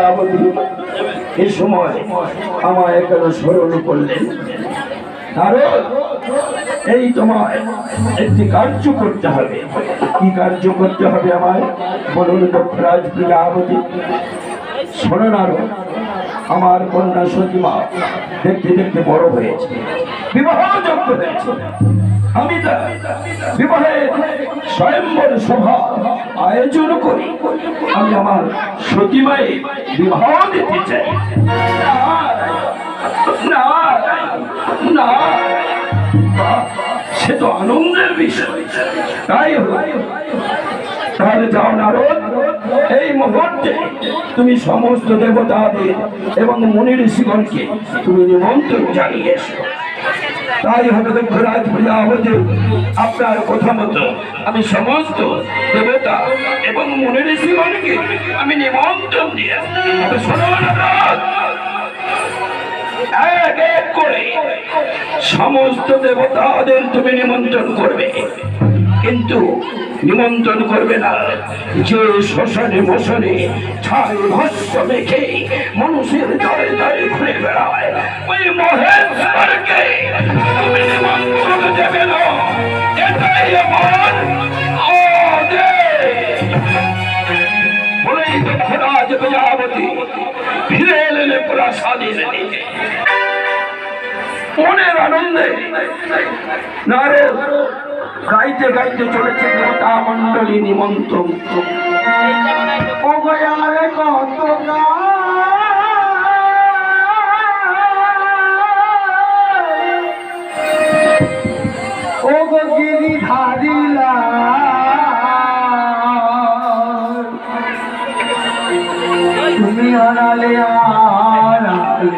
বিদ্যাবতী এই সময় আমায় কেন স্মরণ করলেন? নারদ, এই তোমায় একটি কার্য করতে হবে। কি কার্য করতে হবে আমায় বলুন দক্ষরাজ বিদ্যাবতী? শোনো নারদ, আমার কন্যা সতীমা দেখতে দেখতে বড় হয়েছে, বিবাহযোগ্য হয়েছে। আমি তা বিবাহের স্বয়ম্বর সভা আয়োজন করি। আমি আমার সতীমায় বিবাহ দিতে চাই। না না, সে তো আনন্দের বিষয়। তাই তাহলে যাও নারদ, এই মুহূর্তে তুমি সমস্ত দেবতাদের এবং মুনি ঋষিগণকে তুমি নিমন্ত্রণ জানিয়ে এসো। তাই হবে দক্ষরাজ প্রজাপতি, আপনার কথা মতো আমি সমস্ত দেবতা এবং মুনি ঋষিগণকে আমি নিমন্ত্রণ দিয়ে এক এক করে সমস্ত দেবতাদের তুমি নিমন্ত্রণ করবে। কিন্তু নিমন্ত্রণ করবে না যে শ্মশানে মশানে ছাই ভস্য মেখে মানুষের দরে দরে ঘুরে বেড়ায়, ওই মহেশ্বরকে তুমি নিমন্ত্রণ দেবে না। এটাই আমার আদেশ। বলেই দক্ষরাজ প্রজাপতি ফিরে এলেন প্রাসাদের দিকে। মনের আনন্দে নারদ গাইতে গাইতে চলেছে দেবতা মন্ডলী নিমন্ত্রণ। ও গয়ারে কত ও গো গিরিধারিলা তুমি আড়ালে আড়ালে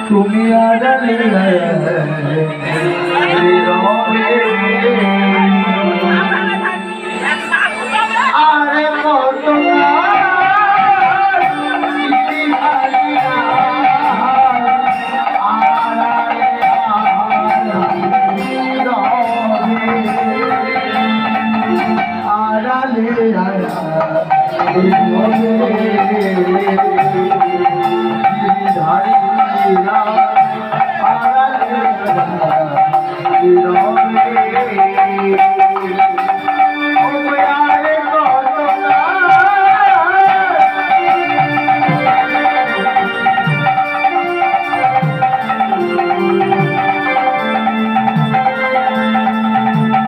তুমি আড়ালে আরে কত আড়ালে